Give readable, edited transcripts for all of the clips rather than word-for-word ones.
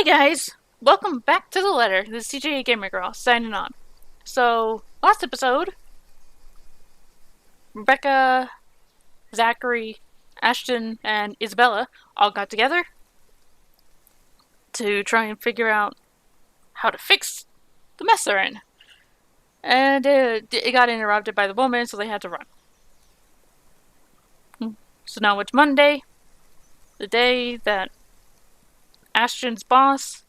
Hey guys, welcome back to the letter. This is CJ Gamer Girl signing on. So, last episode, Rebecca, Zachary, Ashton, and Isabella all got together to try and figure out how to fix the mess they're in. And it got interrupted by the woman, so they had to run. So now it's Monday, the day that Ashton's boss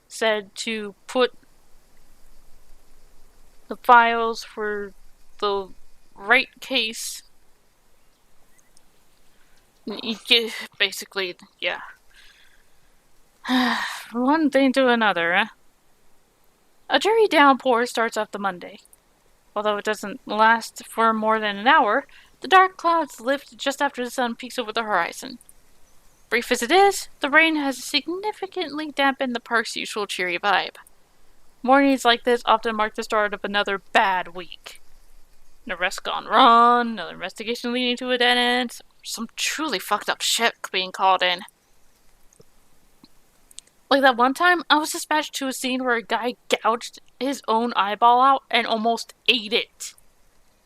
said to put the files for the right case. Basically, yeah. One thing to another, eh? A dreary downpour starts off the Monday. Although it doesn't last for more than an hour, the dark clouds lift just after the sun peeks over the horizon. Brief as it is, the rain has significantly dampened the park's usual cheery vibe. Mornings like this often mark the start of another bad week. An arrest gone wrong, another investigation leading to a dead end, some truly fucked up shit being called in. Like that one time, I was dispatched to a scene where a guy gouged his own eyeball out and almost ate it.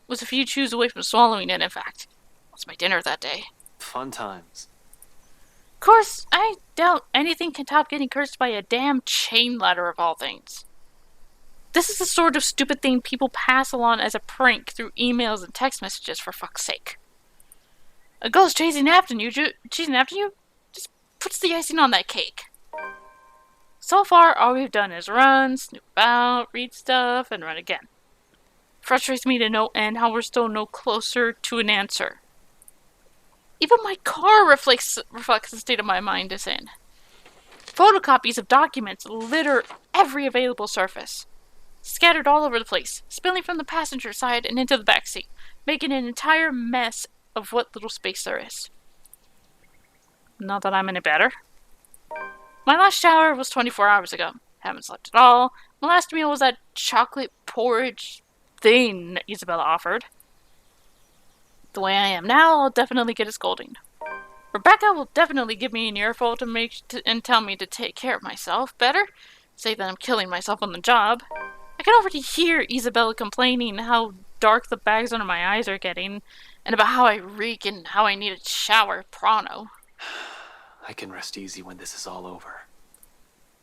Was a few chews away from swallowing it, in fact. It was my dinner that day. Fun times. Of course, I doubt anything can top getting cursed by a damn chain letter of all things. This is the sort of stupid thing people pass along as a prank through emails and text messages, for fuck's sake. A ghost chasing after you just puts the icing on that cake. So far, all we've done is run, snoop about, read stuff, and run again. Frustrates me to no end how we're still no closer to an answer. Even my car reflects the state of my mind is in. Photocopies of documents litter every available surface. Scattered all over the place, spilling from the passenger side and into the backseat, making an entire mess of what little space there is. Not that I'm any better. My last shower was 24 hours ago. Haven't slept at all. My last meal was that chocolate porridge thing Isabella offered. The way I am now, I'll definitely get a scolding. Rebecca will definitely give me an earful and tell me to take care of myself better. Say that I'm killing myself on the job. I can already hear Isabella complaining how dark the bags under my eyes are getting, and about how I reek and how I need a shower pronto. I can rest easy when this is all over.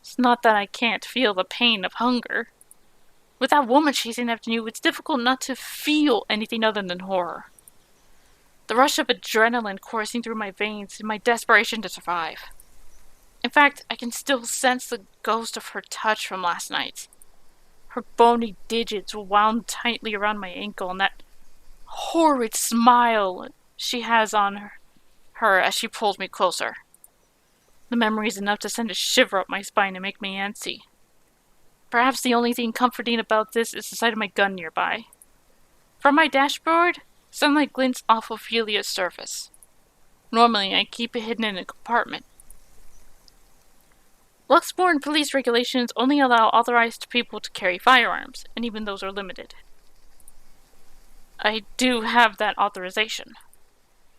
It's not that I can't feel the pain of hunger. With that woman chasing after you, it's difficult not to feel anything other than horror. The rush of adrenaline coursing through my veins in my desperation to survive. In fact, I can still sense the ghost of her touch from last night. Her bony digits wound tightly around my ankle, and that horrid smile she has on her as she pulls me closer. The memory is enough to send a shiver up my spine and make me antsy. Perhaps the only thing comforting about this is the sight of my gun nearby. From my dashboard, sunlight glints off Ophelia's surface. Normally, I keep it hidden in a compartment. Luxembourg police regulations only allow authorized people to carry firearms, and even those are limited. I do have that authorization,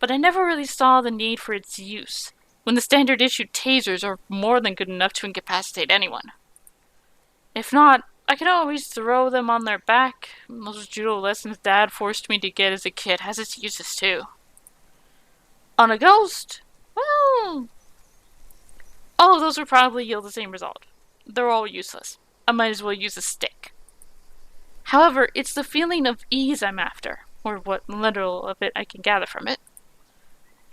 but I never really saw the need for its use, when the standard issue tasers are more than good enough to incapacitate anyone. If not, I can always throw them on their back. Those judo lessons Dad forced me to get as a kid has its uses too. On a ghost, well, all of those would probably yield the same result. They're all useless. I might as well use a stick. However, it's the feeling of ease I'm after, or what little of it I can gather from it.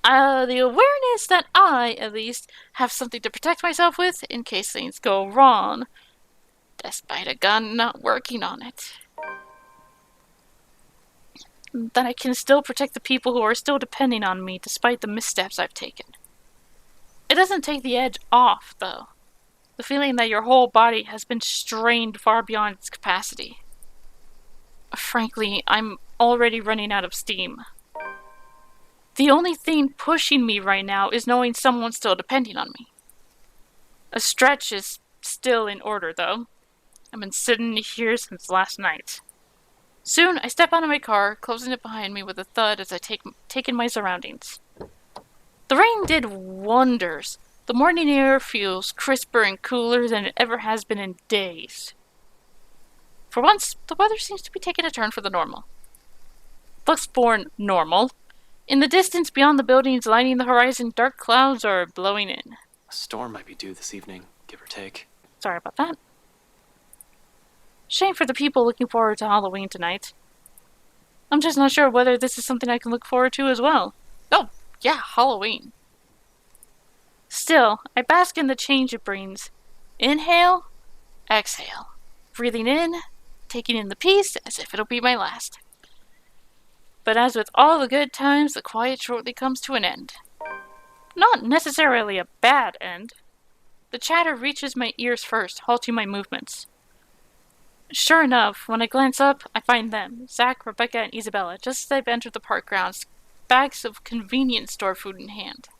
The awareness that I, at least, have something to protect myself with in case things go wrong, despite a gun not working on it. That I can still protect the people who are still depending on me despite the missteps I've taken. It doesn't take the edge off, though. The feeling that your whole body has been strained far beyond its capacity. Frankly, I'm already running out of steam. The only thing pushing me right now is knowing someone's still depending on me. A stretch is still in order, though. I've been sitting here since last night. Soon, I step out of my car, closing it behind me with a thud as I take in my surroundings. The rain did wonders. The The morning air feels crisper and cooler than it ever has been in days. For once, the weather seems to be taking a turn for the normal. Looks born normal. In the distance beyond the buildings lining the horizon, dark clouds are blowing in. A storm might be due this evening, give or take. Sorry about that. Shame for the people looking forward to Halloween tonight. I'm just not sure whether this is something I can look forward to as well. Oh, yeah, Halloween. Still, I bask in the change it brings. Inhale, exhale. Breathing in, taking in the peace as if it'll be my last. But as with all the good times, the quiet shortly comes to an end. Not necessarily a bad end. The chatter reaches my ears first, halting my movements. Sure enough, when I glance up, I find them, Zach, Rebecca, and Isabella, just as I've entered the park grounds, bags of convenience store food in hand.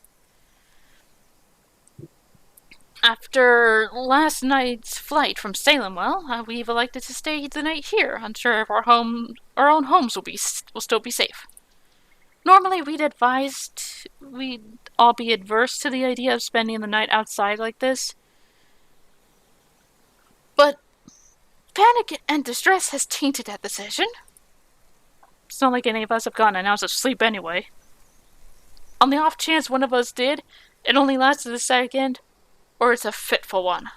After last night's flight from Salem, we've elected to stay the night here, unsure if our own homes will still be safe. Normally, we'd all be adverse to the idea of spending the night outside like this, but panic and distress has tainted that decision. It's not like any of us have gotten an ounce of sleep anyway. On the off chance one of us did, it only lasted a second, or it's a fitful one.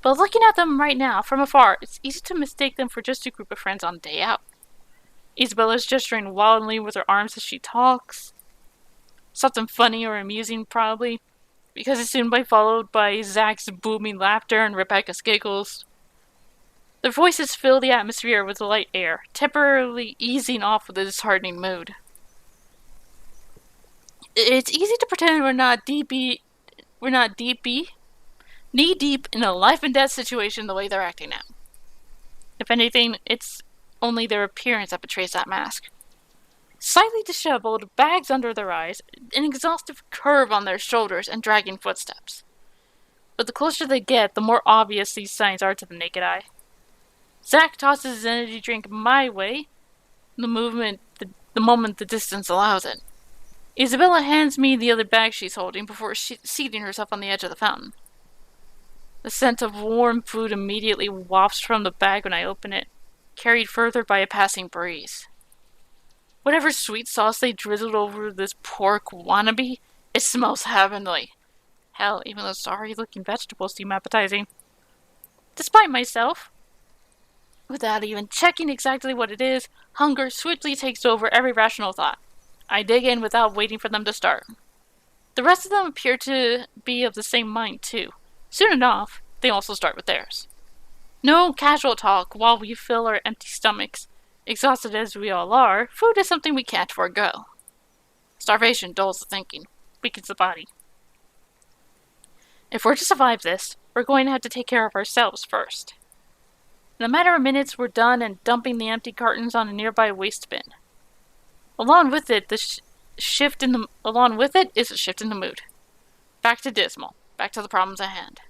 But looking at them right now, from afar, it's easy to mistake them for just a group of friends on a day out. Isabella's gesturing wildly with her arms as she talks. Something funny or amusing, probably, because it's soon followed by Zach's booming laughter and Rebecca's giggles. Their voices fill the atmosphere with light air, temporarily easing off with a disheartening mood. It's easy to pretend we're not knee-deep in a life-and-death situation the way they're acting now. If anything, it's only their appearance that betrays that mask. Slightly disheveled, bags under their eyes, an exhaustive curve on their shoulders, and dragging footsteps. But the closer they get, the more obvious these signs are to the naked eye. Zach tosses his energy drink my way, the moment the distance allows it. Isabella hands me the other bag she's holding before seating herself on the edge of the fountain. The scent of warm food immediately wafts from the bag when I open it, carried further by a passing breeze. Whatever sweet sauce they drizzled over this pork wannabe, it smells heavenly. Hell, even those sorry-looking vegetables seem appetizing. Despite myself, without even checking exactly what it is, hunger swiftly takes over every rational thought. I dig in without waiting for them to start. The rest of them appear to be of the same mind, too. Soon enough, they also start with theirs. No casual talk while we fill our empty stomachs. Exhausted as we all are, food is something we can't forego. Starvation dulls the thinking, weakens the body. If we're to survive this, we're going to have to take care of ourselves first. In a matter of minutes, we're done and dumping the empty cartons on a nearby waste bin. Along with it is a shift in the mood. Back to dismal. Back to the problems at hand.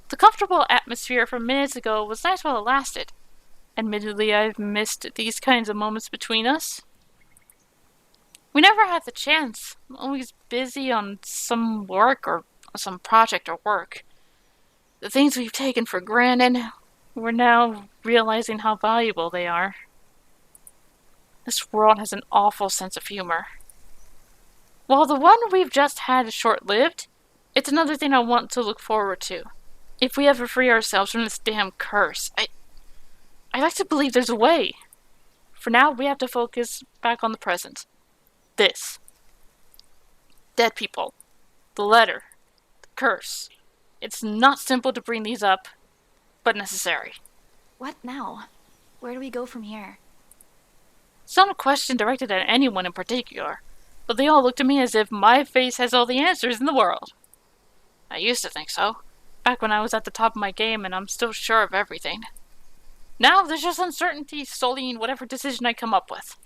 The comfortable atmosphere from minutes ago was nice while it lasted. Admittedly, I've missed these kinds of moments between us. We never had the chance. I'm always busy on some work or some project or work. The things we've taken for granted, we're now realizing how valuable they are. This world has an awful sense of humor. While the one we've just had is short-lived, it's another thing I want to look forward to. If we ever free ourselves from this damn curse, I like to believe there's a way. For now, we have to focus back on the present. This. Dead people. The letter. The curse. It's not simple to bring these up, but necessary. What now? Where do we go from here? It's not a question directed at anyone in particular, but they all look at me as if my face has all the answers in the world. I used to think so, back when I was at the top of my game and I'm still sure of everything. Now there's just uncertainty sullying whatever decision I come up with.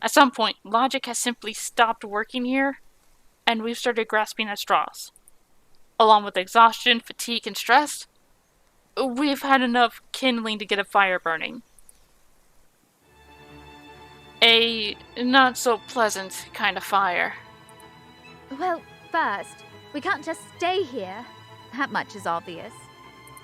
At some point, logic has simply stopped working here, and we've started grasping at straws. Along with exhaustion, fatigue, and stress, we've had enough kindling to get a fire burning. A not-so-pleasant kind of fire. Well, first. We can't just stay here. That much is obvious.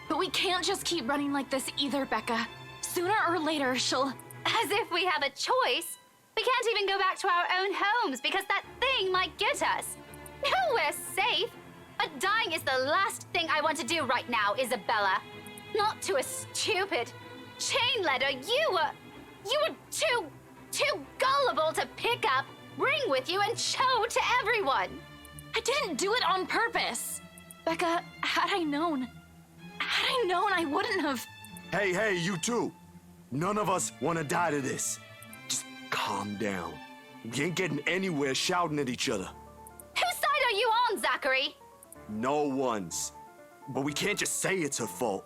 But we can't just keep running like this either, Becca. Sooner or later, she'll... As if we have a choice. We can't even go back to our own homes because that thing might get us. No, we're safe. But dying is the last thing I want to do right now, Isabella. Not to a stupid chain letter you were too gullible to pick up, bring with you, and show to everyone. I didn't do it on purpose. Becca, had I known, I wouldn't have... Hey, you two. None of us want to die to this. Just calm down. We ain't getting anywhere shouting at each other. Whose side are you on, Zachary? No one's. But we can't just say it's her fault.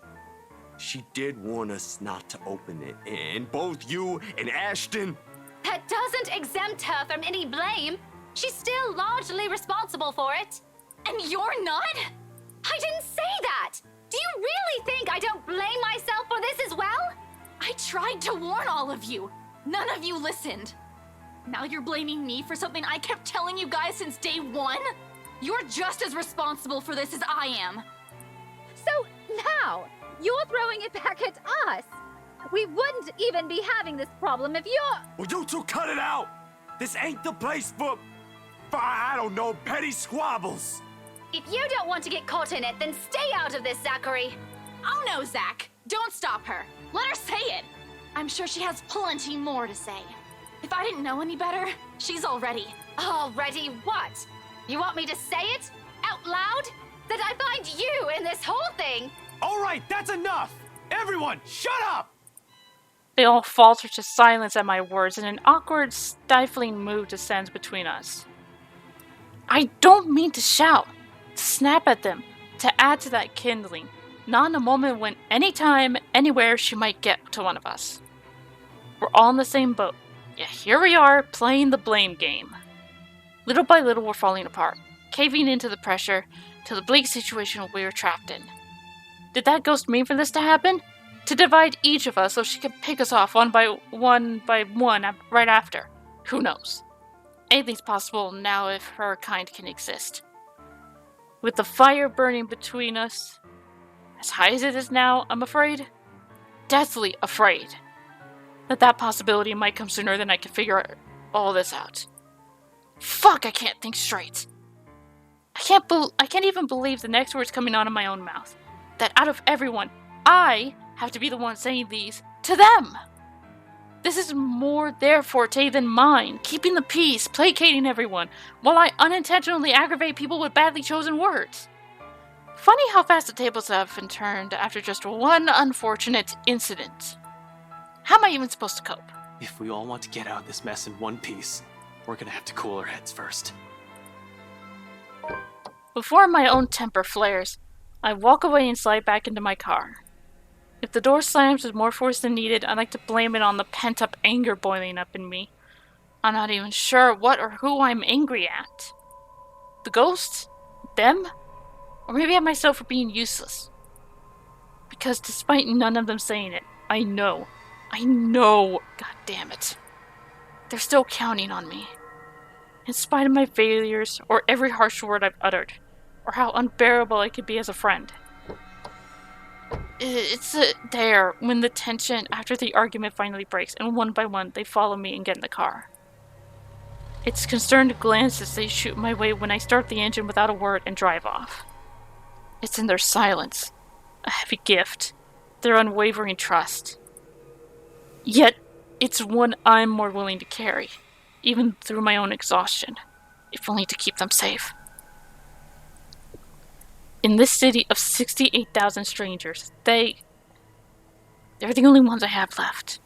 She did warn us not to open it, and both you and Ashton... That doesn't exempt her from any blame. She's still largely responsible for it. And you're not? I didn't say that! Do you really think I don't blame myself for this as well? I tried to warn all of you. None of you listened. Now you're blaming me for something I kept telling you guys since day one? You're just as responsible for this as I am. So now, you're throwing it back at us. We wouldn't even be having this problem if you're... Will you two cut it out? This ain't the place for I don't know, petty squabbles. If you don't want to get caught in it, then stay out of this, Zachary. Oh no, Zach. Don't stop her. Let her say it. I'm sure she has plenty more to say. If I didn't know any better, she's already... Already what? You want me to say it? Out loud? That I find you in this whole thing? All right, that's enough! Everyone, shut up! They all falter to silence at my words, and an awkward, stifling mood descends between us. I don't mean to shout, to snap at them, to add to that kindling, not in a moment when anytime, anywhere she might get to one of us. We're all in the same boat, yet here we are, playing the blame game. Little by little we're falling apart, caving into the pressure, to the bleak situation we were trapped in. Did that ghost mean for this to happen? To divide each of us so she could pick us off one by one right after? Who knows? Anything's possible now if her kind can exist. With the fire burning between us, as high as it is now, I'm afraid, deathly afraid, that possibility might come sooner than I can figure all this out. Fuck, I can't think straight. I can't even believe the next words coming out of my own mouth. That out of everyone, I have to be the one saying these to them. This is more their forte than mine, keeping the peace, placating everyone, while I unintentionally aggravate people with badly chosen words. Funny how fast the tables have been turned after just one unfortunate incident. How am I even supposed to cope? If we all want to get out of this mess in one piece, we're gonna have to cool our heads first. Before my own temper flares, I walk away and slide back into my car. If the door slams with more force than needed, I like to blame it on the pent-up anger boiling up in me. I'm not even sure what or who I'm angry at. The ghosts? Them? Or maybe at myself for being useless. Because despite none of them saying it, I know, god damn it, they're still counting on me. In spite of my failures, or every harsh word I've uttered, or how unbearable I could be as a friend. It's there when the tension after the argument finally breaks, and one by one they follow me and get in the car. It's concerned glances they shoot my way when I start the engine without a word and drive off. It's in their silence, a heavy gift, their unwavering trust. Yet, it's one I'm more willing to carry, even through my own exhaustion, if only to keep them safe. In this city of 68,000 strangers, they're the only ones I have left.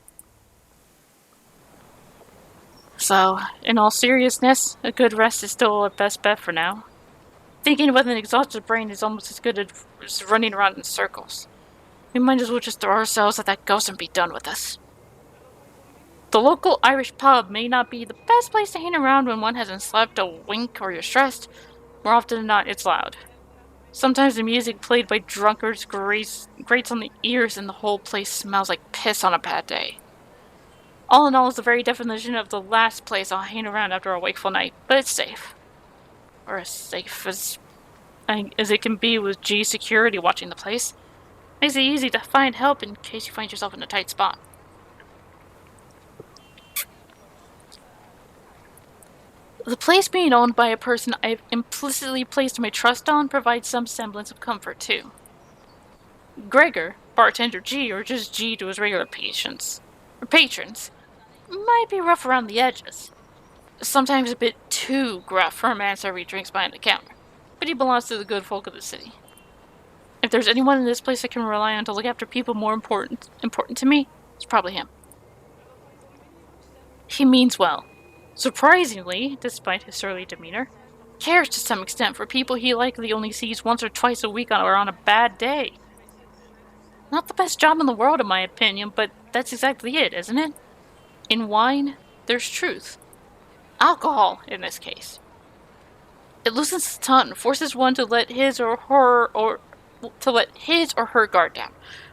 So, in all seriousness, a good rest is still our best bet for now. Thinking with an exhausted brain is almost as good as running around in circles. We might as well just throw ourselves at that ghost and be done with this. The local Irish pub may not be the best place to hang around when one hasn't slept a wink or you're stressed. More often than not, it's loud. Sometimes the music played by drunkards grates on the ears and the whole place smells like piss on a bad day. All in all, it's the very definition of the last place I'll hang around after a wakeful night, but it's safe. or as safe as it can be with G security watching the place. Makes it easy to find help in case you find yourself in a tight spot. The place being owned by a person I've implicitly placed my trust on provides some semblance of comfort, too. Gregor, bartender G, or just G to his regular patrons, might be rough around the edges. Sometimes a bit too gruff for a man serving drinks behind the counter, but he belongs to the good folk of the city. If there's anyone in this place I can rely on to look after people more important to me, it's probably him. He means well. Surprisingly, despite his surly demeanor, cares to some extent for people he likely only sees once or twice a week or on a bad day. Not the best job in the world, in my opinion, but that's exactly it, isn't it? In wine, there's truth. Alcohol, in this case. It loosens the tongue, forces one to let his or her guard down.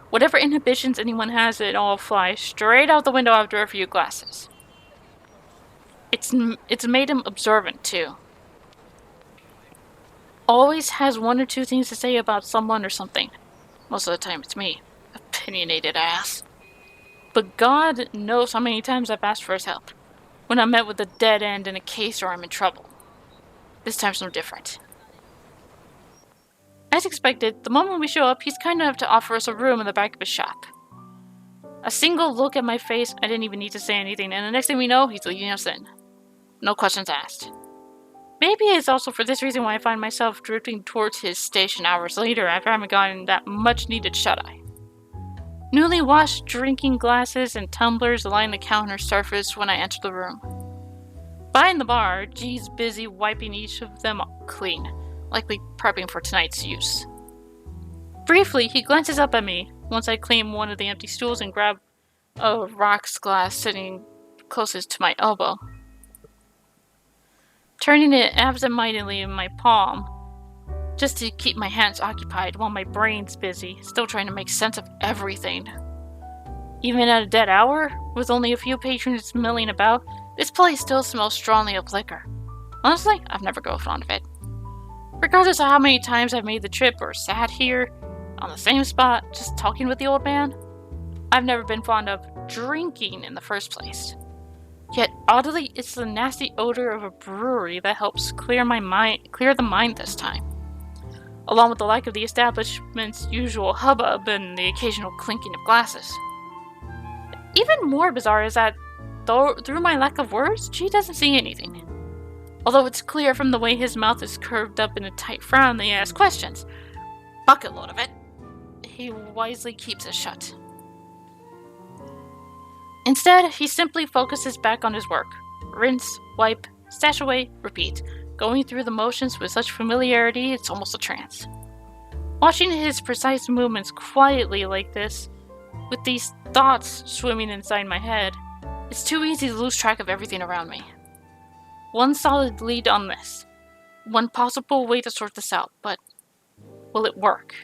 Whatever inhibitions anyone has, it all flies straight out the window after a few glasses. It's made him observant, too. Always has one or two things to say about someone or something. Most of the time it's me. Opinionated ass. But God knows how many times I've asked for his help. When I'm met with a dead end in a case or I'm in trouble. This time's no different. As expected, the moment we show up, he's kind enough to offer us a room in the back of his shop. A single look at my face, I didn't even need to say anything, and the next thing we know, he's leading us in. No questions asked. Maybe it's also for this reason why I find myself drifting towards his station hours later after I haven't gotten that much-needed shut-eye. Newly washed drinking glasses and tumblers line the counter surface when I enter the room. Behind the bar, G's busy wiping each of them clean, likely prepping for tonight's use. Briefly, he glances up at me once I claim one of the empty stools and grab a rocks glass sitting closest to my elbow. Turning it absentmindedly in my palm, just to keep my hands occupied while my brain's busy, still trying to make sense of everything. Even at a dead hour, with only a few patrons milling about, this place still smells strongly of liquor. Honestly, I've never grown fond of it. Regardless of how many times I've made the trip or sat here, on the same spot, just talking with the old man, I've never been fond of drinking in the first place. Yet, oddly, it's the nasty odor of a brewery that helps clear the mind this time. Along with the lack of the establishment's usual hubbub and the occasional clinking of glasses. Even more bizarre is that, through my lack of words, G doesn't see anything. Although it's clear from the way his mouth is curved up in a tight frown that he asks questions. Bucket load of it. He wisely keeps it shut. Instead, he simply focuses back on his work. Rinse, wipe, stash away, repeat. Going through the motions with such familiarity, it's almost a trance. Watching his precise movements quietly like this, with these thoughts swimming inside my head, it's too easy to lose track of everything around me. One solid lead on this. One possible way to sort this out, but will it work?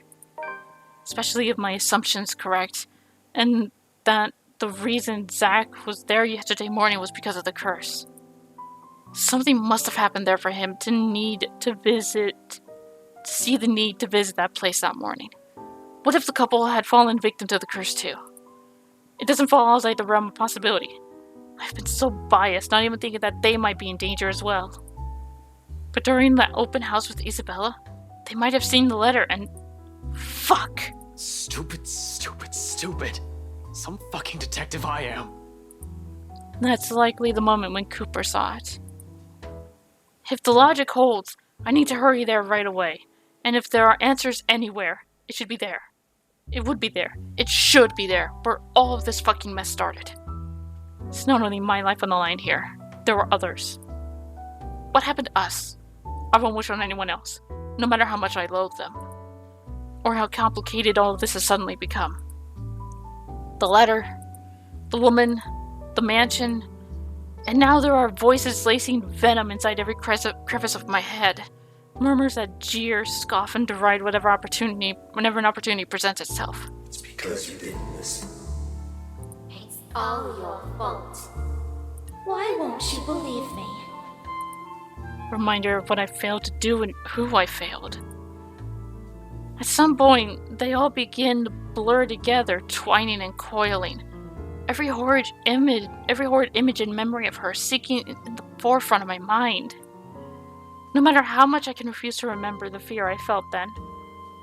Especially if my assumption's correct, and that the reason Zach was there yesterday morning was because of the curse. Something must have happened there for him to see the need to visit that place that morning. What if the couple had fallen victim to the curse too? It doesn't fall outside the realm of possibility. I've been so biased, not even thinking that they might be in danger as well. But during that open house with Isabella, they might have seen the letter and... Fuck! Stupid, stupid, stupid. Some fucking detective I am. That's likely the moment when Cooper saw it. If the logic holds, I need to hurry there right away. And if there are answers anywhere, it should be there. It would be there. It should be there, where all of this fucking mess started. It's not only my life on the line here. There were others. What happened to us? I won't wish on anyone else, no matter how much I loathe them. Or how complicated all of this has suddenly become. The letter, the woman, the mansion, and now there are voices lacing venom inside every crevice of my head. Murmurs that jeer, scoff, and deride whenever an opportunity presents itself. It's because you didn't listen. It's all your fault. Why won't you believe me? Reminder of what I failed to do and who I failed. At some point, they all begin to blur together, twining and coiling. Every horrid image and memory of her seeking in the forefront of my mind. No matter how much I can refuse to remember the fear I felt then,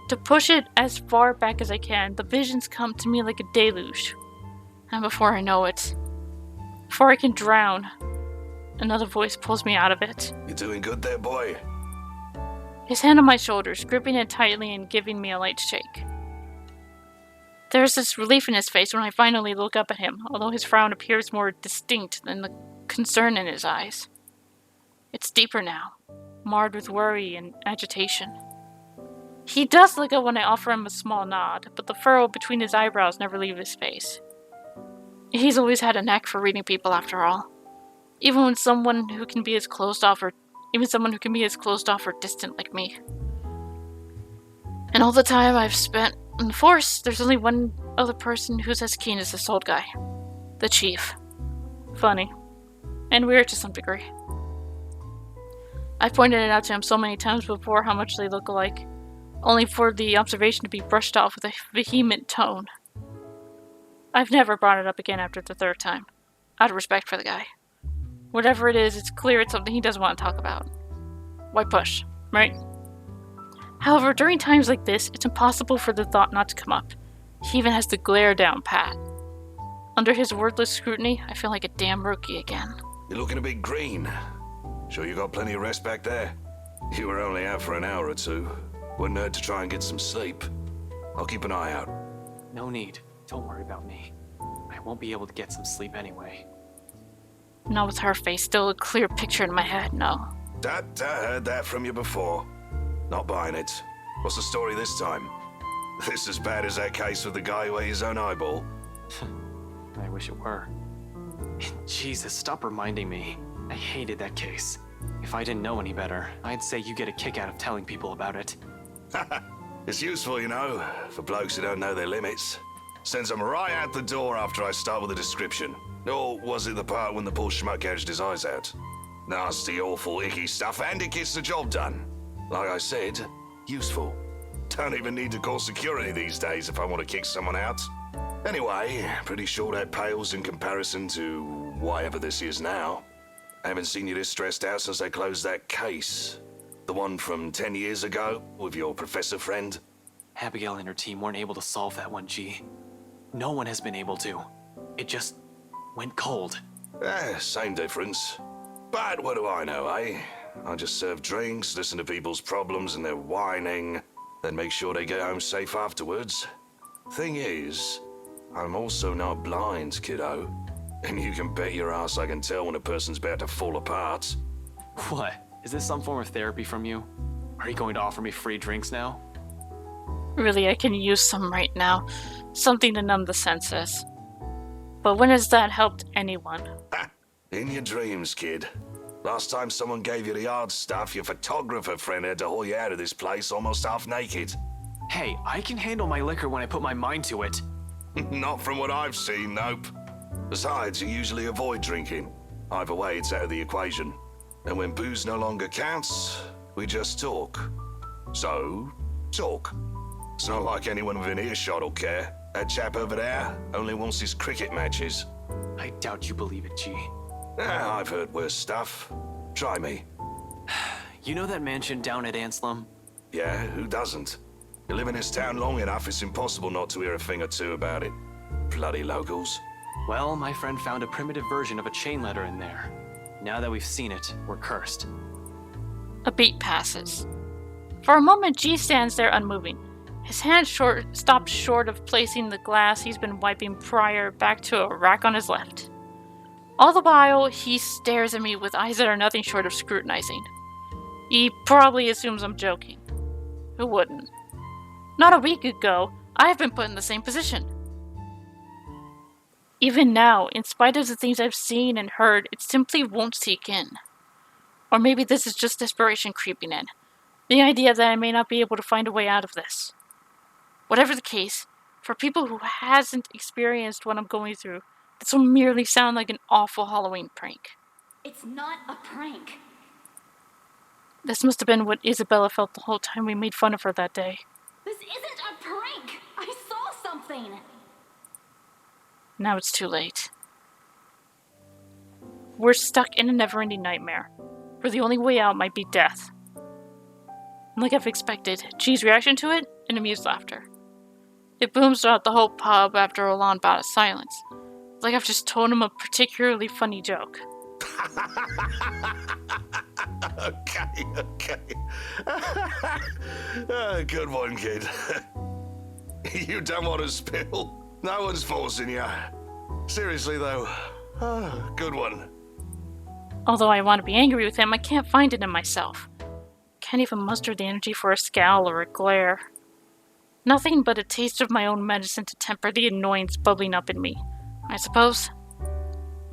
to push it as far back as I can, the visions come to me like a deluge. And before I know it, before I can drown, another voice pulls me out of it. You doing good there, boy? His hand on my shoulders, gripping it tightly and giving me a light shake. There's this relief in his face when I finally look up at him, although his frown appears more distinct than the concern in his eyes. It's deeper now, marred with worry and agitation. He does look up when I offer him a small nod, but the furrow between his eyebrows never leaves his face. He's always had a knack for reading people, after all. Even someone who can be as closed off or distant like me. And all the time I've spent in the Force, there's only one other person who's as keen as this old guy. The Chief. Funny. And weird to some degree. I've pointed it out to him so many times before how much they look alike, only for the observation to be brushed off with a vehement tone. I've never brought it up again after the third time, out of respect for the guy. Whatever it is, it's clear it's something he doesn't want to talk about. Why push, right? However, during times like this, it's impossible for the thought not to come up. He even has to glare down pat. Under his wordless scrutiny, I feel like a damn rookie again. You're looking a bit green. Sure you got plenty of rest back there? You were only out for an hour or two. Wouldn't hurt to try and get some sleep. I'll keep an eye out. No need. Don't worry about me. I won't be able to get some sleep anyway. Not with her face, still a clear picture in my head, no. I heard that from you before. Not buying it. What's the story this time? This as bad as that case with the guy who ate his own eyeball? I wish it were. Jesus, stop reminding me. I hated that case. If I didn't know any better, I'd say you get a kick out of telling people about it. It's useful, you know, for blokes who don't know their limits. Sends them right out the door after I start with a description. Or was it the part when the poor schmuck gouged his eyes out? Nasty, awful, icky stuff, and it gets the job done. Like I said, useful. Don't even need to call security these days if I want to kick someone out. Anyway, pretty sure that pales in comparison to whatever this is now. I haven't seen you this stressed out since they closed that case. The one from 10 years ago with your professor friend. Abigail and her team weren't able to solve that one, G. No one has been able to. It just went cold. Same difference. But what do I know, eh? I just serve drinks, listen to people's problems and their whining, then make sure they get home safe afterwards. Thing is, I'm also not blind, kiddo. And you can bet your ass I can tell when a person's about to fall apart. What? Is this some form of therapy from you? Are you going to offer me free drinks now? Really, I can use some right now. Something to numb the senses. But when has that helped anyone? Ha! In your dreams, kid. Last time someone gave you the hard stuff, your photographer friend had to haul you out of this place almost half naked. Hey, I can handle my liquor when I put my mind to it. Not from what I've seen, nope. Besides, you usually avoid drinking. Either way, it's out of the equation. And when booze no longer counts, we just talk. So, talk. It's not like anyone within earshot will care. That chap over there only wants his cricket matches. I doubt you believe it, G. I've heard worse stuff. Try me. You know that mansion down at Anslem? Yeah, who doesn't? You live in this town long enough, it's impossible not to hear a thing or two about it. Bloody locals. Well, my friend found a primitive version of a chain letter in there. Now that we've seen it, we're cursed. A beat passes. For a moment, G stands there unmoving. His hand stopped short of placing the glass he's been wiping prior back to a rack on his left. All the while, he stares at me with eyes that are nothing short of scrutinizing. He probably assumes I'm joking. Who wouldn't? Not a week ago, I have been put in the same position. Even now, in spite of the things I've seen and heard, it simply won't sink in. Or maybe this is just desperation creeping in. The idea that I may not be able to find a way out of this. Whatever the case, for people who hasn't experienced what I'm going through, this will merely sound like an awful Halloween prank. It's not a prank. This must have been what Isabella felt the whole time we made fun of her that day. This isn't a prank! I saw something! Now it's too late. We're stuck in a never-ending nightmare, where the only way out might be death. Like I've expected, G's reaction to it, an amused laughter. It booms throughout the whole pub after a long bout of silence, like I've just told him a particularly funny joke. Okay. Good one, kid. You don't want to spill. No one's forcing you. Seriously, though. Good one. Although I want to be angry with him, I can't find it in myself. Can't even muster the energy for a scowl or a glare. Nothing but a taste of my own medicine to temper the annoyance bubbling up in me, I suppose.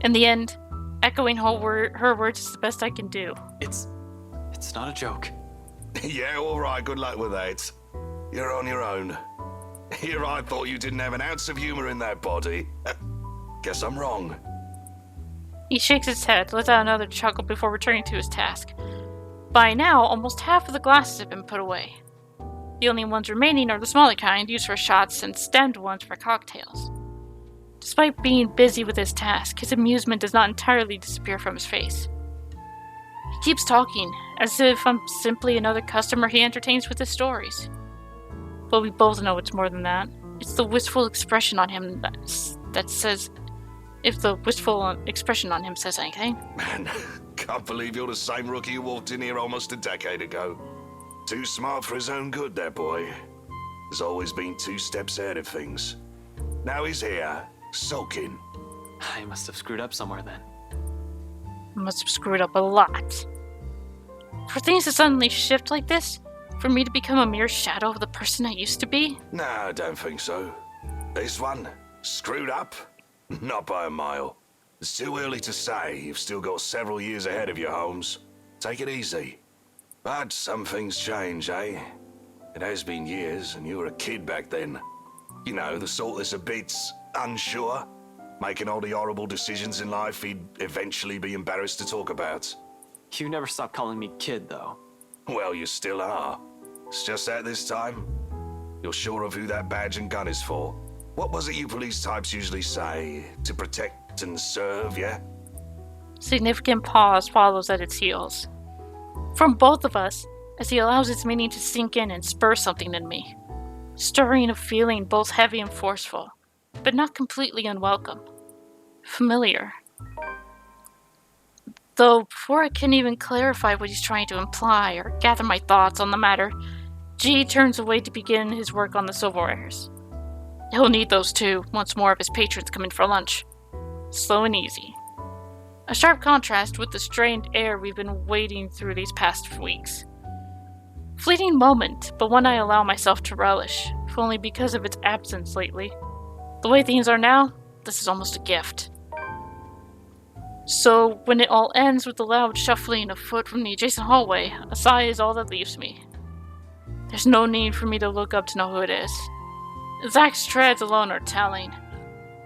In the end, echoing her words is the best I can do. It's not a joke. Yeah, all right. Good luck with that. You're on your own. Here I thought you didn't have an ounce of humor in that body. Guess I'm wrong. He shakes his head, lets out another chuckle before returning to his task. By now, almost half of the glasses have been put away. The only ones remaining are the smaller kind, used for shots, and stemmed ones for cocktails. Despite being busy with his task, his amusement does not entirely disappear from his face. He keeps talking, as if I'm simply another customer he entertains with his stories. But we both know it's more than that. It's the wistful expression on him that says... If the wistful expression on him says anything. Man, can't believe you're the same rookie who walked in here almost a decade ago. Too smart for his own good, that boy. Has always been 2 steps ahead of things. Now he's here, sulking. I must have screwed up somewhere then. I must have screwed up a lot. For things to suddenly shift like this, for me to become a mere shadow of the person I used to be? No, I don't think so. This one, screwed up? Not by a mile. It's too early to say. You've still got several years ahead of you, Holmes. Take it easy. But some things change, eh? It has been years, and you were a kid back then. You know, the sort that's a bit unsure, making all the horrible decisions in life he'd eventually be embarrassed to talk about. You never stop calling me kid, though. Well, you still are. It's just that this time, you're sure of who that badge and gun is for. What was it you police types usually say? To protect and serve, yeah? Significant pause follows at its heels. From both of us, as he allows its meaning to sink in and spur something in me. Stirring a feeling both heavy and forceful, but not completely unwelcome. Familiar. Though before I can even clarify what he's trying to imply or gather my thoughts on the matter, G turns away to begin his work on the silverwares. He'll need those too, once more of his patrons come in for lunch. Slow and easy. A sharp contrast with the strained air we've been wading through these past weeks. Fleeting moment, but one I allow myself to relish, if only because of its absence lately. The way things are now, this is almost a gift. So, when it all ends with the loud shuffling of foot from the adjacent hallway, a sigh is all that leaves me. There's no need for me to look up to know who it is. Zach's treads alone are telling.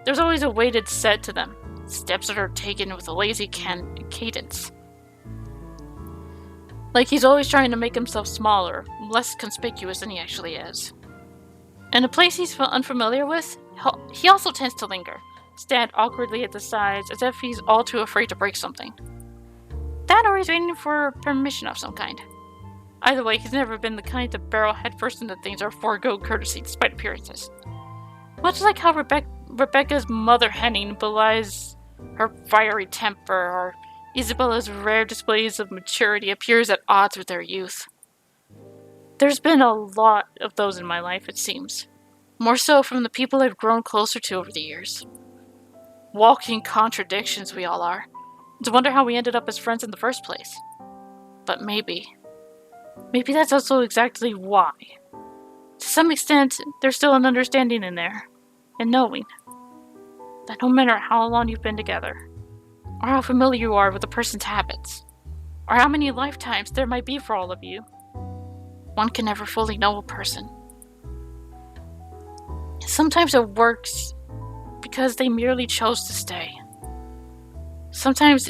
There's always a weighted set to them, steps that are taken with a lazy cadence. Like he's always trying to make himself smaller, less conspicuous than he actually is. In a place he's unfamiliar with, he also tends to linger, stand awkwardly at the sides as if he's all too afraid to break something. That or he's waiting for permission of some kind. Either way, he's never been the kind to barrel headfirst into things or forego courtesy despite appearances. Much like how Rebecca's mother henning belies her fiery temper, or Isabella's rare displays of maturity appears at odds with their youth. There's been a lot of those in my life, it seems. More so from the people I've grown closer to over the years. Walking contradictions we all are. It's a wonder how we ended up as friends in the first place. But maybe that's also exactly why. To some extent, there's still an understanding in there, and knowing that no matter how long you've been together, or how familiar you are with a person's habits, or how many lifetimes there might be for all of you, one can never fully know a person. Sometimes it works because they merely chose to stay. Sometimes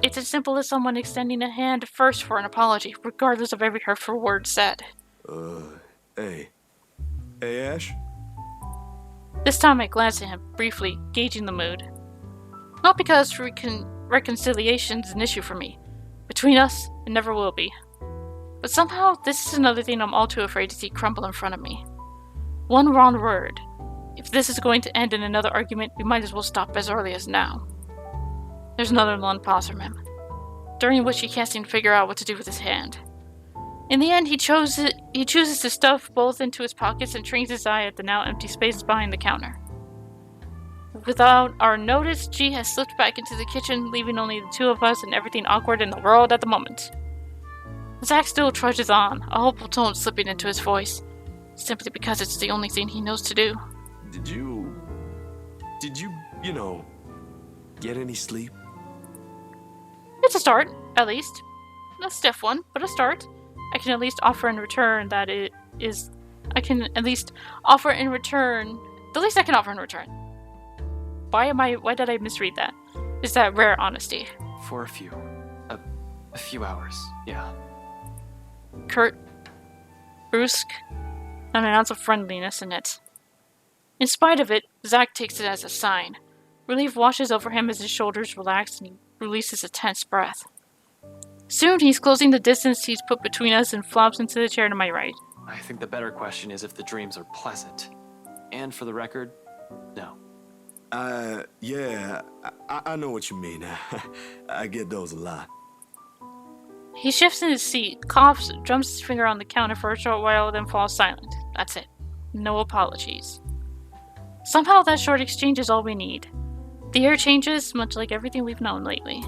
It's as simple as someone extending a hand first for an apology, regardless of every hurtful word said. Hey. Hey, Ash? This time I glanced at him, briefly, gauging the mood. Not because reconciliation's an issue for me. Between us, it never will be. But somehow, this is another thing I'm all too afraid to see crumble in front of me. One wrong word. If this is going to end in another argument, we might as well stop as early as now. There's another long pause from him, during which he can't seem to figure out what to do with his hand. In the end, he chooses to stuff both into his pockets and trains his eye at the now empty space behind the counter. Without our notice, G has slipped back into the kitchen, leaving only the two of us and everything awkward in the world at the moment. Zach still trudges on, a hopeful tone slipping into his voice, simply because it's the only thing he knows to do. Did you, get any sleep? It's a start, at least. A stiff one, but a start. I can at least offer in return that it is... I can at least offer in return... The least I can offer in return. Why did I misread that? Is that rare honesty? For a few hours, yeah. Curt, brusque, and an ounce of friendliness in it. In spite of it, Zach takes it as a sign. Relief washes over him as his shoulders relax and he releases a tense breath. Soon he's closing the distance he's put between us and flops into the chair to my right. I think the better question is if the dreams are pleasant. And for the record, no. Yeah, I know what you mean. I get those a lot. He shifts in his seat, coughs, drums his finger on the counter for a short while, then falls silent. That's it. No apologies. Somehow that short exchange is all we need. The air changes, much like everything we've known lately.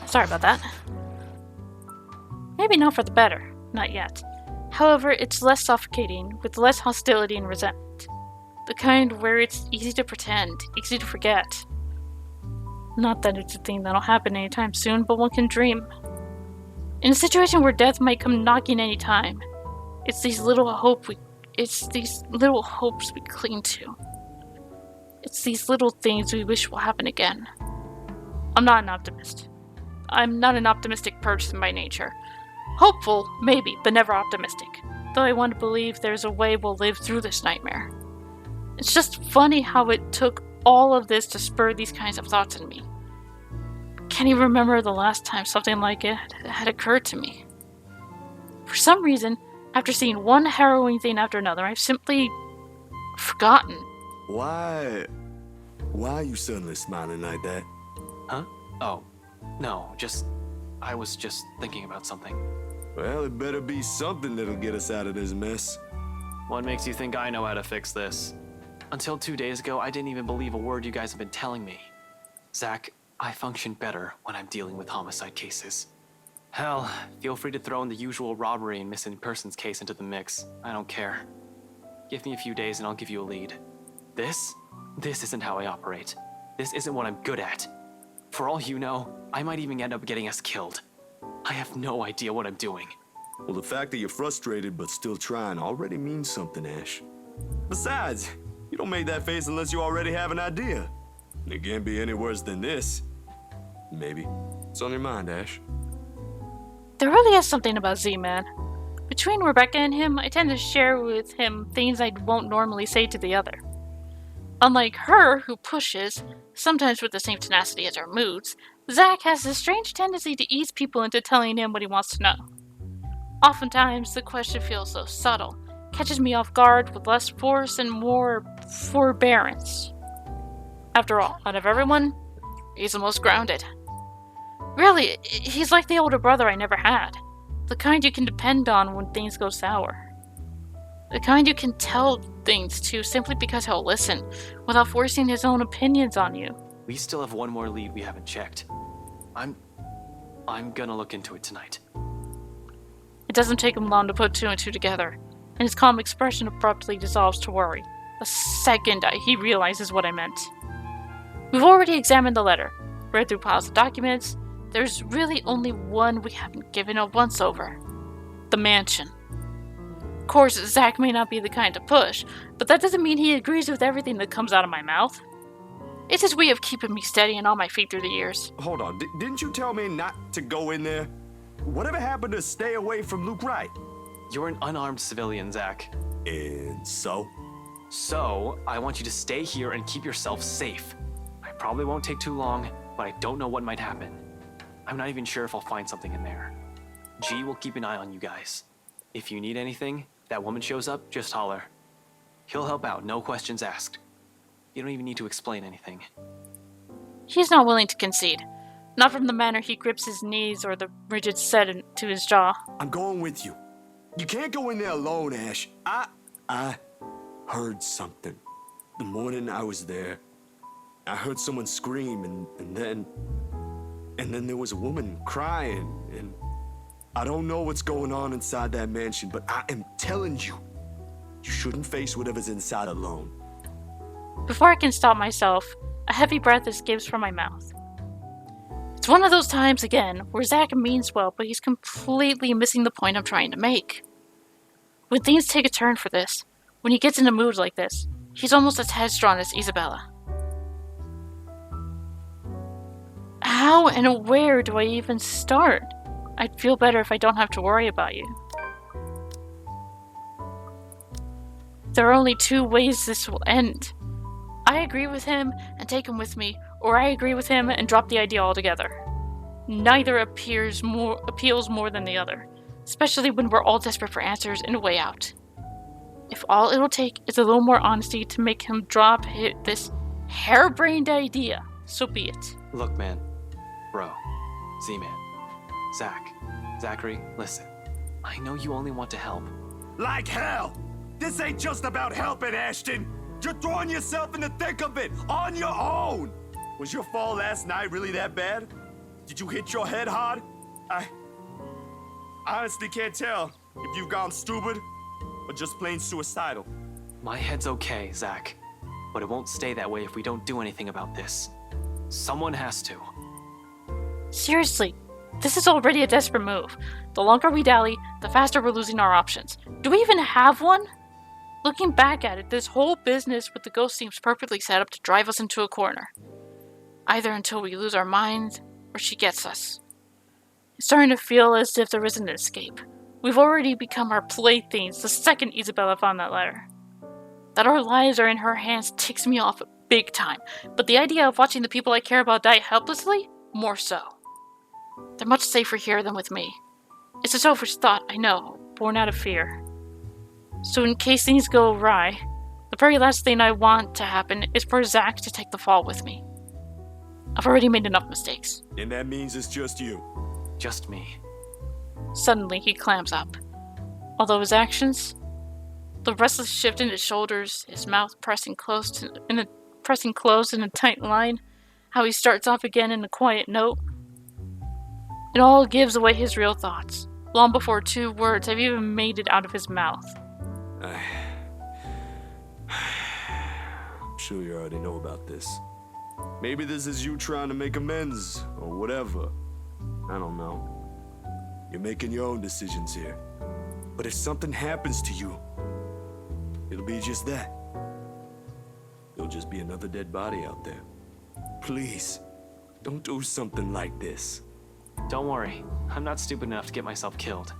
Sorry about that. Maybe not for the better. Not yet. However, it's less suffocating, with less hostility and resentment. The kind where it's easy to pretend, easy to forget. Not that it's a thing that'll happen anytime soon, but one can dream. In a situation where death might come knocking any time, it's these little hopes we cling to. It's these little things we wish will happen again. I'm not an optimist. I'm not an optimistic person by nature. Hopeful, maybe, but never optimistic. Though I want to believe there's a way we'll live through this nightmare. It's just funny how it took all of this to spur these kinds of thoughts in me. Can't even remember the last time something like it had occurred to me. For some reason, after seeing one harrowing thing after another, I've simply forgotten. Why are you suddenly smiling like that? Huh? Oh, no, I was just thinking about something. Well, it better be something that'll get us out of this mess. What makes you think I know how to fix this? Until 2 days ago, I didn't even believe a word you guys have been telling me. Zach, I function better when I'm dealing with homicide cases. Hell, feel free to throw in the usual robbery and missing persons case into the mix. I don't care. Give me a few days and I'll give you a lead. This isn't how I operate. This isn't what I'm good at. For all you know, I might even end up getting us killed. I have no idea what I'm doing. Well, the fact that you're frustrated but still trying already means something, Ash. Besides, you don't make that face unless you already have an idea. And it can't be any worse than this. Maybe. What's on your mind, Ash? There really is something about Z-Man. Between Rebecca and him, I tend to share with him things I won't normally say to the other. Unlike her, who pushes, sometimes with the same tenacity as our moods, Zach has a strange tendency to ease people into telling him what he wants to know. Oftentimes, the question feels so subtle, catches me off guard with less force and more forbearance. After all, out of everyone, he's the most grounded. Really, he's like the older brother I never had. The kind you can depend on when things go sour. The kind you can tell things to simply because he'll listen, without forcing his own opinions on you. We still have one more lead we haven't checked. I'm gonna look into it tonight. It doesn't take him long to put two and two together, and his calm expression abruptly dissolves to worry, the second he realizes what I meant. We've already examined the letter. read through piles of documents. There's really only one we haven't given a once-over. The mansion. Of course, Zach may not be the kind to push, but that doesn't mean he agrees with everything that comes out of my mouth. It's his way of keeping me steady and on my feet through the years. Hold on, didn't you tell me not to go in there? Whatever happened to stay away from Luke Wright? You're an unarmed civilian, Zach. And so? So, I want you to stay here and keep yourself safe. I probably won't take too long, but I don't know what might happen. I'm not even sure if I'll find something in there. G will keep an eye on you guys. If you need anything, if that woman shows up, just holler. He'll help out, no questions asked. You don't even need to explain anything. He's not willing to concede. Not from the manner he grips his knees or the rigid set to his jaw. I'm going with you. You can't go in there alone, Ash. I heard something. The morning I was there, I heard someone scream, and then there was a woman crying, and I don't know what's going on inside that mansion, but I am telling you, you shouldn't face whatever's inside alone. Before I can stop myself, a heavy breath escapes from my mouth. It's one of those times, again, where Zach means well, but he's completely missing the point I'm trying to make. When things take a turn for this, when he gets in a mood like this, he's almost as headstrong as Isabella. How and where do I even start? I'd feel better if I don't have to worry about you. There are only two ways this will end. I agree with him and take him with me, or I agree with him and drop the idea altogether. Neither appeals more than the other, especially when we're all desperate for answers and a way out. If all it'll take is a little more honesty to make him drop this harebrained idea, so be it. Look, man. Bro. Z-Man. Zachary, listen. I know you only want to help. Like hell! This ain't just about helping, Ashton! You're throwing yourself in the thick of it, on your own! Was your fall last night really that bad? Did you hit your head hard? I honestly can't tell if you've gone stupid or just plain suicidal. My head's okay, Zach. But it won't stay that way if we don't do anything about this. Someone has to. Seriously, this is already a desperate move. The longer we dally, the faster we're losing our options. Do we even have one? Looking back at it, this whole business with the ghost seems perfectly set up to drive us into a corner. Either until we lose our minds, or she gets us. It's starting to feel as if there isn't an escape. We've already become her playthings the second Isabella found that letter. That our lives are in her hands ticks me off big time, but the idea of watching the people I care about die helplessly, more so. They're much safer here than with me. It's a selfish thought, I know, born out of fear. So in case things go awry, the very last thing I want to happen is for Zach to take the fall with me. I've already made enough mistakes. And that means it's just you. Just me. Suddenly, he clams up. Although his actions, the restless shift in his shoulders, his mouth pressing closed in a tight line, how he starts off again in a quiet note, it all gives away his real thoughts, long before 2 words have even made it out of his mouth. I'm sure you already know about this. Maybe this is you trying to make amends, or whatever. I don't know. You're making your own decisions here. But if something happens to you, it'll be just that. You'll just be another dead body out there. Please, don't do something like this. Don't worry. I'm not stupid enough to get myself killed.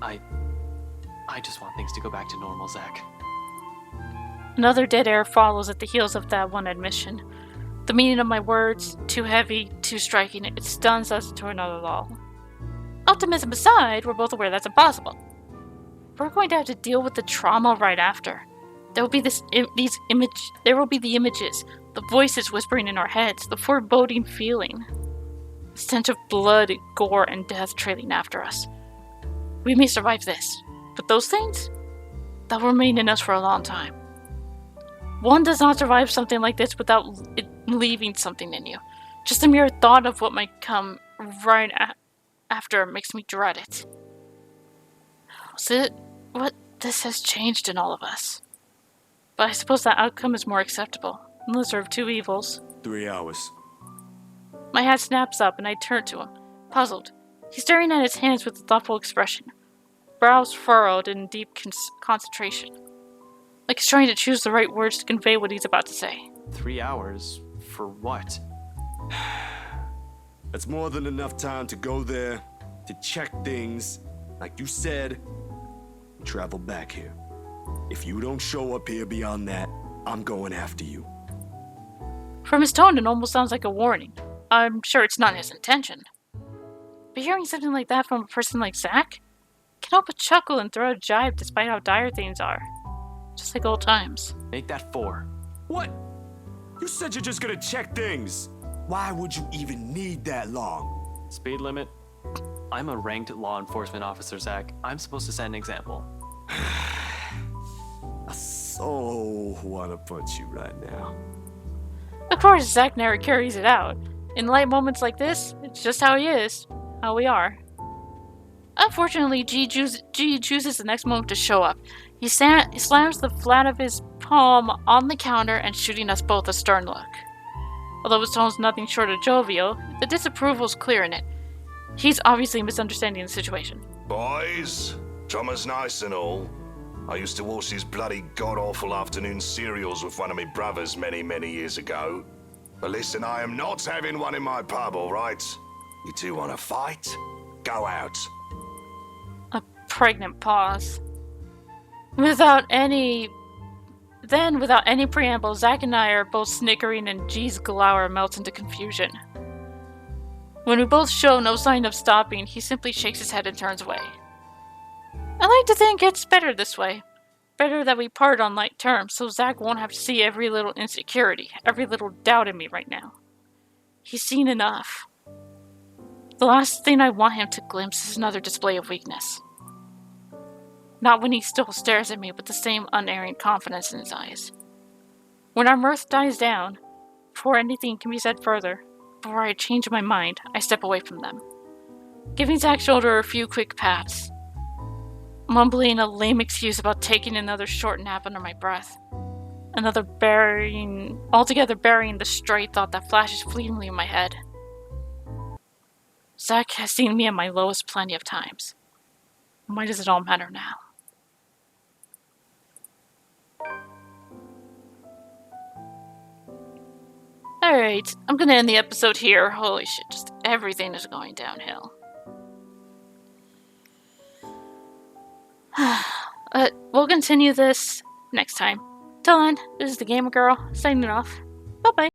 I just want things to go back to normal, Zach. Another dead air follows at the heels of that one admission. The meaning of my words, too heavy, too striking, it stuns us to another lull. Optimism aside, we're both aware that's impossible. We're going to have to deal with the trauma right after. There will be there will be the images, the voices whispering in our heads, the foreboding feeling, the stench of blood, gore, and death trailing after us. We may survive this, but those things, they'll remain in us for a long time. One does not survive something like this without it leaving something in you. Just the mere thought of what might come right after makes me dread it. Was it what this has changed in all of us? But I suppose that outcome is more acceptable. The lesser of two evils. 3 hours. My hat snaps up and I turn to him, puzzled. He's staring at his hands with a thoughtful expression, brows furrowed in deep concentration. Like he's trying to choose the right words to convey what he's about to say. 3 hours? For what? That's more than enough time to go there, to check things, like you said, and travel back here. If you don't show up here beyond that, I'm going after you. From his tone, it almost sounds like a warning. I'm sure it's not his intention. But hearing something like that from a person like Zach, can't help but chuckle and throw a jibe despite how dire things are. Just like old times. Make that 4. What? You said you're just gonna check things. Why would you even need that long? Speed limit? I'm a ranked law enforcement officer, Zach. I'm supposed to set an example. I so wanna punch you right now. Of course, Zach never carries it out. In light moments like this, it's just how he is. How we are. Unfortunately, G chooses the next moment to show up. He slams the flat of his palm on the counter and shooting us both a stern look. Although his tone's nothing short of jovial, the disapproval's clear in it. He's obviously misunderstanding the situation. Boys, Thomas nice and all. I used to watch these bloody god-awful afternoon serials with one of my brothers many, many years ago. But listen, I am not having one in my pub, all right? You two want to fight? Go out. A pregnant pause. Without any preamble, Zach and I are both snickering and G's glower melts into confusion. When we both show no sign of stopping, he simply shakes his head and turns away. I like to think it's better this way. Better that we part on light terms, so Zach won't have to see every little insecurity, every little doubt in me right now. He's seen enough. The last thing I want him to glimpse is another display of weakness. Not when he still stares at me with the same unerring confidence in his eyes. When our mirth dies down, before anything can be said further, before I change my mind, I step away from them, giving Zach's shoulder a few quick pats, mumbling a lame excuse about taking another short nap under my breath, altogether burying the stray thought that flashes fleetingly in my head. Zach has seen me at my lowest plenty of times. Why does it all matter now? Alright, I'm gonna end the episode here. Holy shit, just everything is going downhill. We'll continue this next time. Till then, this is the Gamer Girl, signing off. Bye-bye.